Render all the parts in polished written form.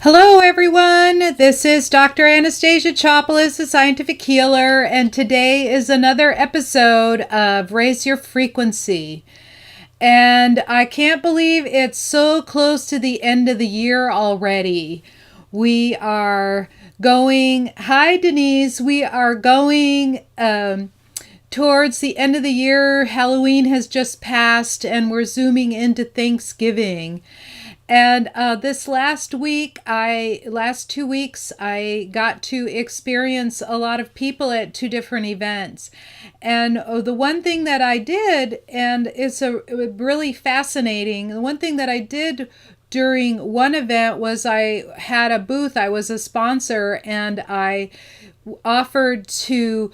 Hello, everyone. This is Dr. Anastasia Chopolis, a scientific healer, and today is another episode of Raise Your Frequency. And I can't believe it's so close to the end of the year already. We are going, hi Denise, we are going towards the end of the year. Halloween has just passed and we're zooming into Thanksgiving. And this last 2 weeks, I got to experience a lot of people at two different events. And the one thing that I did, and it's really fascinating, the one thing that I did during one event was I had a booth, I was a sponsor, and I offered to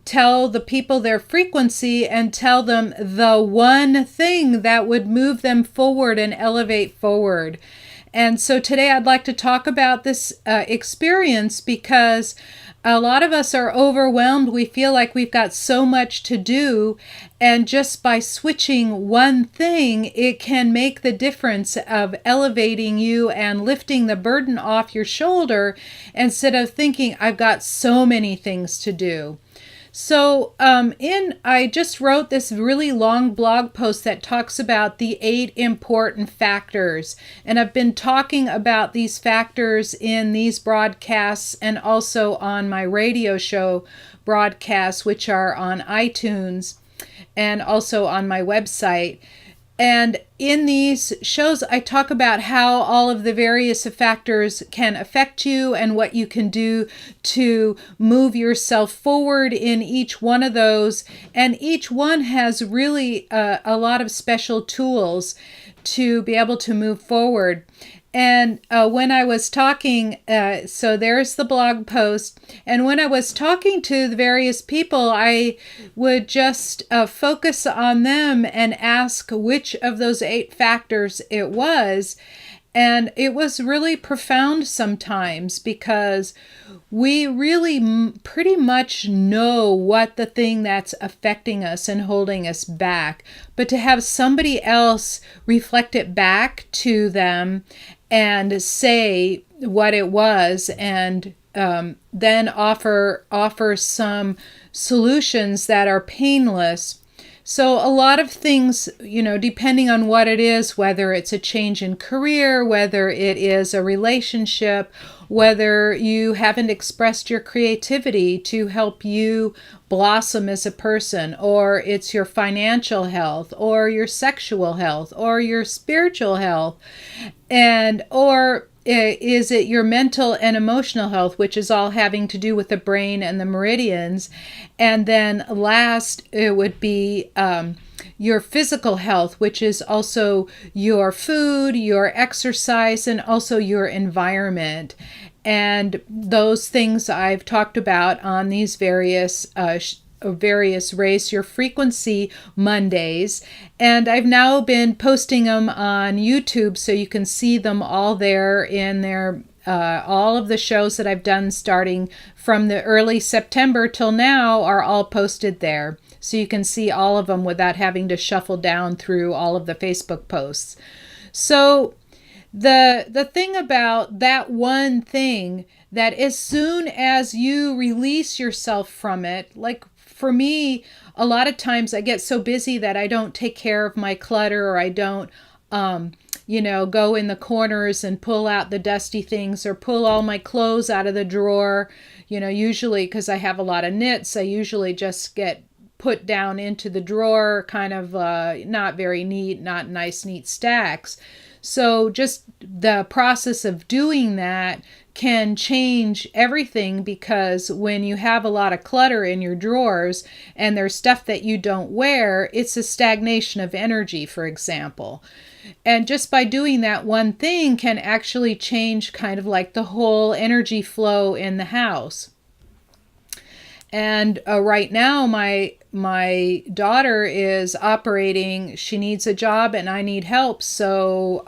tell the people their frequency and tell them the one thing that would move them forward and elevate forward. And so today I'd like to talk about this experience because a lot of us are overwhelmed. We feel like we've got so much to do, and just by switching one thing, it can make the difference of elevating you and lifting the burden off your shoulder instead of thinking, I've got so many things to do. So I just wrote this really long blog post that talks about the 8 important factors. And I've been talking about these factors in these broadcasts and also on my radio show broadcasts, which are on iTunes and also on my website. And in these shows, I talk about how all of the various factors can affect you and what you can do to move yourself forward in each one of those. And each one has really a lot of special tools to be able to move forward. And when I was talking, so there's the blog post. And when I was talking to the various people, I would just focus on them and ask which of those 8 factors it was. And it was really profound sometimes because we really pretty much know what the thing that's affecting us and holding us back. But to have somebody else reflect it back to them and say what it was, and then offer some solutions that are painless. So a lot of things, depending on what it is, whether it's a change in career, whether it is a relationship, whether you haven't expressed your creativity to help you blossom as a person, or it's your financial health, or your sexual health, or your spiritual health, or is it your mental and emotional health, which is all having to do with the brain and the meridians. And then last, it would be your physical health, which is also your food, your exercise, and also your environment. And those things I've talked about on these various Raise Your Frequency Mondays, and I've now been posting them on YouTube, so you can see them all there in their all of the shows that I've done starting from the early September till now are all posted there, so you can see all of them without having to shuffle down through all of the Facebook posts. So the thing about that one thing, that as soon as you release yourself from it, like for me, a lot of times I get so busy that I don't take care of my clutter, or I don't, go in the corners and pull out the dusty things, or pull all my clothes out of the drawer. Usually because I have a lot of knits, I usually just get put down into the drawer, kind of not very neat, not nice, neat stacks. So just the process of doing that can change everything, because when you have a lot of clutter in your drawers and there's stuff that you don't wear, it's a stagnation of energy, for example. And just by doing that one thing can actually change kind of like the whole energy flow in the house. And right now, my my daughter is operating, she needs a job and I need help. So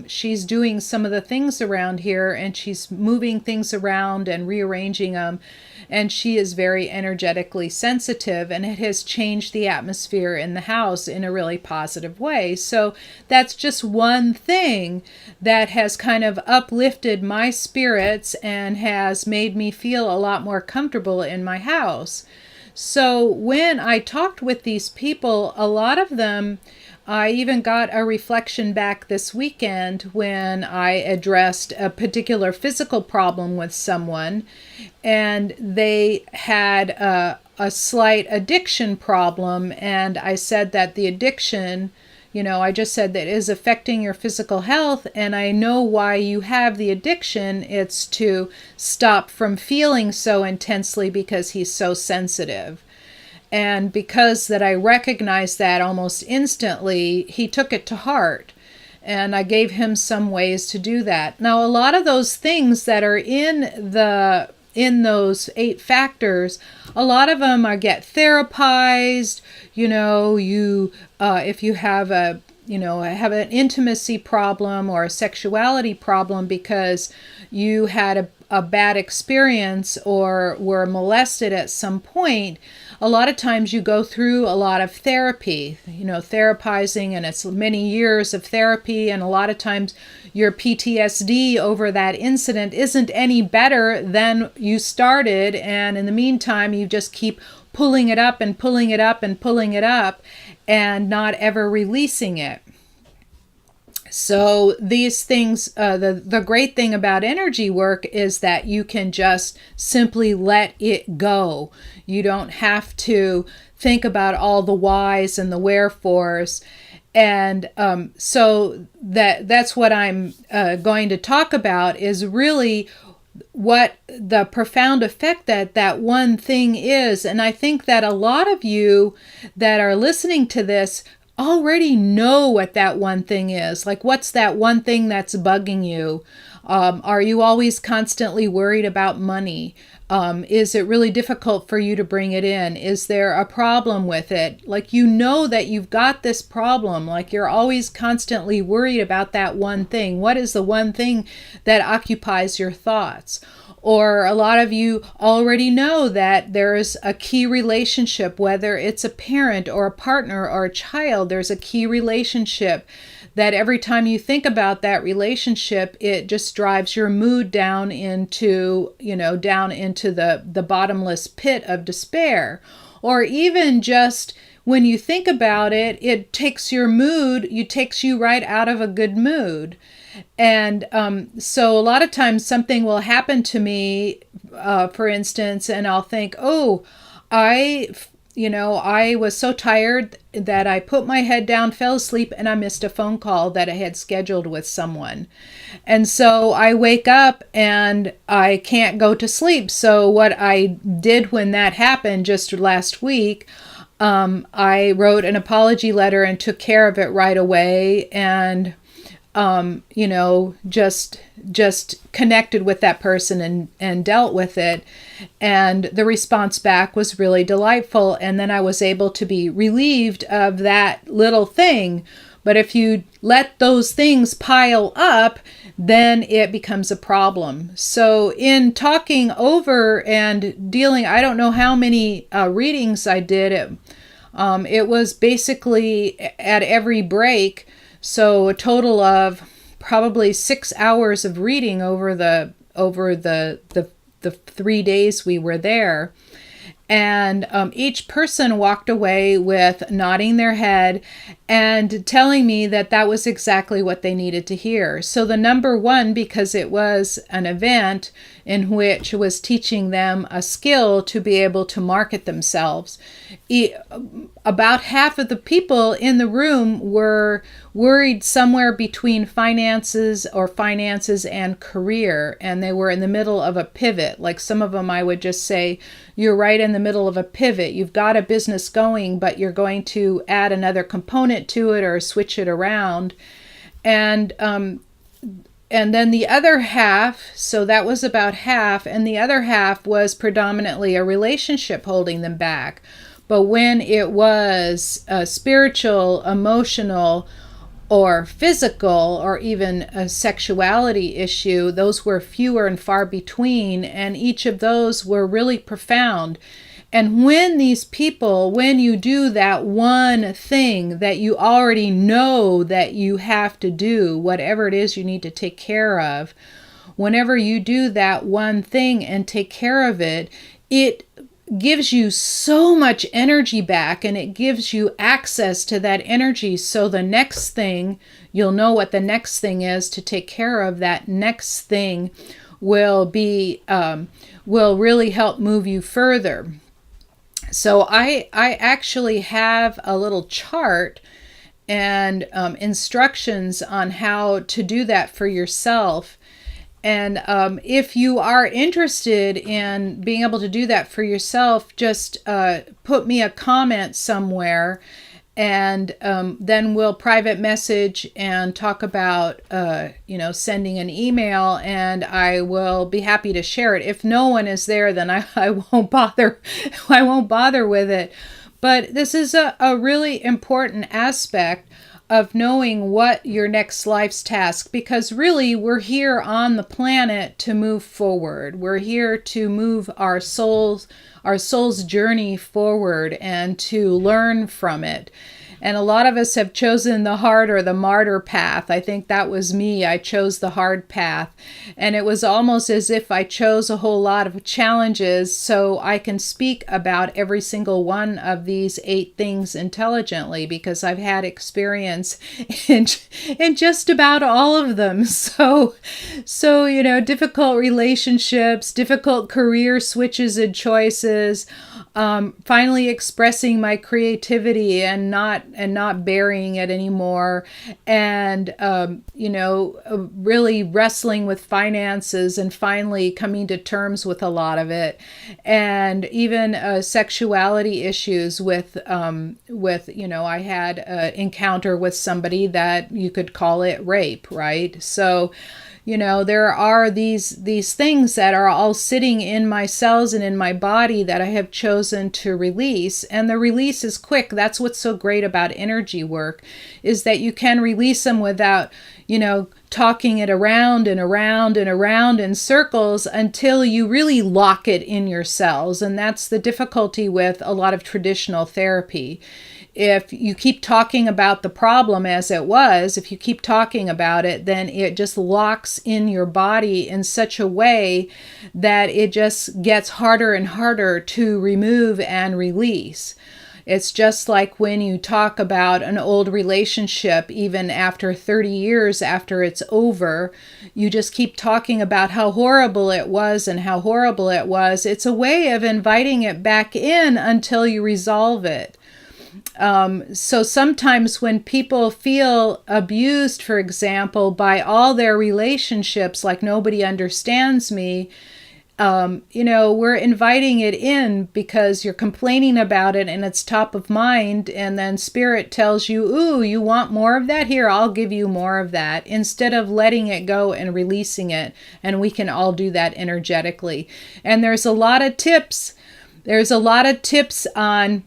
she's doing some of the things around here, and she's moving things around and rearranging them. And she is very energetically sensitive, and it has changed the atmosphere in the house in a really positive way. So that's just one thing that has kind of uplifted my spirits and has made me feel a lot more comfortable in my house. So when I talked with these people, a lot of them, I even got a reflection back this weekend when I addressed a particular physical problem with someone, and they had a slight addiction problem. And I said that the addiction, I just said that is affecting your physical health, and I know why you have the addiction. It's to stop from feeling so intensely because he's so sensitive. And because that I recognized that almost instantly, he took it to heart. And I gave him some ways to do that. Now, a lot of those things that are in those 8 factors, a lot of them get therapized. If you have an intimacy problem or a sexuality problem because you had a bad experience or were molested at some point, a lot of times you go through a lot of therapy, therapizing, and it's many years of therapy. And a lot of times your PTSD over that incident isn't any better than you started. And in the meantime, you just keep pulling it up and pulling it up and pulling it up and not ever releasing it. So these things, the great thing about energy work is that you can just simply let it go. You don't have to think about all the whys and the wherefores. And so that's what I'm going to talk about, is really what the profound effect that one thing is. And I think that a lot of you that are listening to this already know what that one thing is. Like, what's that one thing that's bugging you? Are you always constantly worried about money? Is it really difficult for you to bring it in? Is there a problem with it? Like, that you've got this problem. Like, you're always constantly worried about that one thing. What is the one thing that occupies your thoughts? Or a lot of you already know that there is a key relationship, whether it's a parent or a partner or a child, there's a key relationship that every time you think about that relationship, it just drives your mood down into the bottomless pit of despair. Or even just when you think about it, it takes takes you right out of a good mood. And so a lot of times something will happen to me, for instance, and I'll think, I was so tired that I put my head down, fell asleep, and I missed a phone call that I had scheduled with someone. And so I wake up and I can't go to sleep. So what I did when that happened just last week, I wrote an apology letter and took care of it right away. And just connected with that person and dealt with it. And the response back was really delightful. And then I was able to be relieved of that little thing. But if you let those things pile up, then it becomes a problem. So in talking over and dealing, I don't know how many readings I did. It was basically at every break. So a total of probably 6 hours of reading over the 3 days we were there. And each person walked away with nodding their head and telling me that that was exactly what they needed to hear. So the number one, because it was an event in which it was teaching them a skill to be able to market themselves. About half of the people in the room were worried somewhere between finances and career, and they were in the middle of a pivot. Like some of them, I would just say, you're right in the middle of a pivot. You've got a business going, but you're going to add another component to it or switch it around. And then the other half, so that was about half, and the other half was predominantly a relationship holding them back. But when it was spiritual, emotional, or physical, or even a sexuality issue, those were fewer and far between, and each of those were really profound. And when you do that one thing that you already know that you have to do, whatever it is you need to take care of, whenever you do that one thing and take care of it, it gives you so much energy back, and it gives you access to that energy. So the next thing, you'll know what the next thing is to take care of. That next thing will really help move you further. So I actually have a little chart and instructions on how to do that for yourself. And if you are interested in being able to do that for yourself, just put me a comment somewhere, and then we'll private message and talk about, sending an email, and I will be happy to share it. If no one is there, then I won't bother. I won't bother with it. But this is a really important aspect of knowing what your next life's task, because really we're here on the planet to move forward. We're here to move our soul's journey forward and to learn from it. And a lot of us have chosen the hard or the martyr path. I think that was me. I chose the hard path. And it was almost as if I chose a whole lot of challenges so I can speak about every single one of these 8 things intelligently, because I've had experience in just about all of them. So, difficult relationships, difficult career switches and choices, finally expressing my creativity and not burying it anymore, and really wrestling with finances and finally coming to terms with a lot of it, and even sexuality issues with I had an encounter with somebody that you could call it rape, right? So there are these things that are all sitting in my cells and in my body that I have chosen to release. And the release is quick. That's what's so great about energy work, is that you can release them without, talking it around and around and around in circles until you really lock it in your cells. And that's the difficulty with a lot of traditional therapy. If you keep talking about the problem as it was, if you keep talking about it, then it just locks in your body in such a way that it just gets harder and harder to remove and release. It's just like when you talk about an old relationship, even after 30 years after it's over, you just keep talking about how horrible it was and how horrible it was. It's a way of inviting it back in until you resolve it. So sometimes when people feel abused, for example, by all their relationships, like nobody understands me, we're inviting it in because you're complaining about it and it's top of mind. And then spirit tells you, ooh, you want more of that? Here, I'll give you more of that, instead of letting it go and releasing it. And we can all do that energetically. And there's a lot of tips. There's a lot of tips on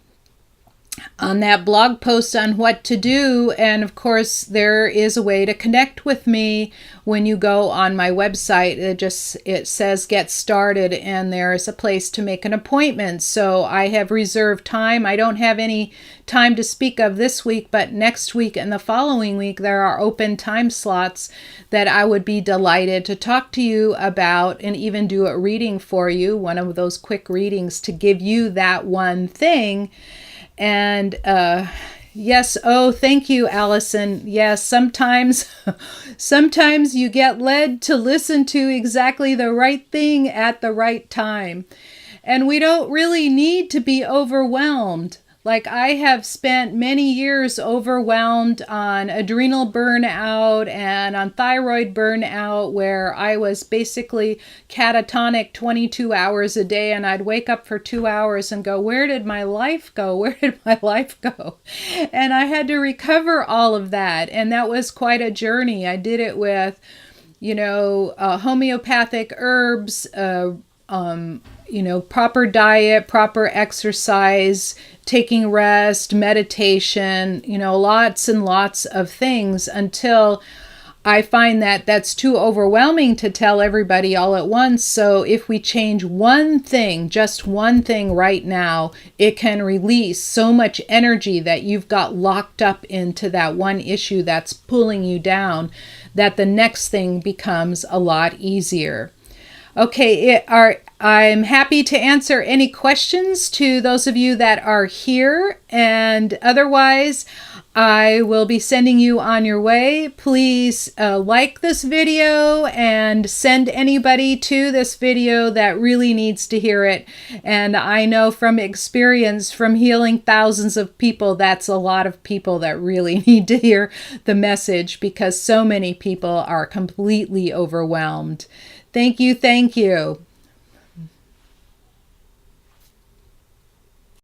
that blog post on what to do. And of course, there is a way to connect with me when you go on my website. It says get started, and there's a place to make an appointment. So I have reserved time. I don't have any time to speak of this week, but next week and the following week, there are open time slots that I would be delighted to talk to you about and even do a reading for you, one of those quick readings to give you that one thing. And yes, oh, thank you, Allison. Yes, sometimes you get led to listen to exactly the right thing at the right time. And we don't really need to be overwhelmed. Like, I have spent many years overwhelmed on adrenal burnout and on thyroid burnout, where I was basically catatonic 22 hours a day, and I'd wake up for 2 hours and go, where did my life go? Where did my life go? And I had to recover all of that. And that was quite a journey. I did it with, homeopathic herbs, proper diet, proper exercise, taking rest, meditation, lots and lots of things, until I find that that's too overwhelming to tell everybody all at once. So if we change one thing, just one thing right now, it can release so much energy that you've got locked up into that one issue that's pulling you down, that the next thing becomes a lot easier. Okay, I'm happy to answer any questions to those of you that are here, and otherwise I will be sending you on your way. Please like this video and send anybody to this video that really needs to hear it. And I know from experience, from healing thousands of people, that's a lot of people that really need to hear the message, because so many people are completely overwhelmed. Thank you. Thank you.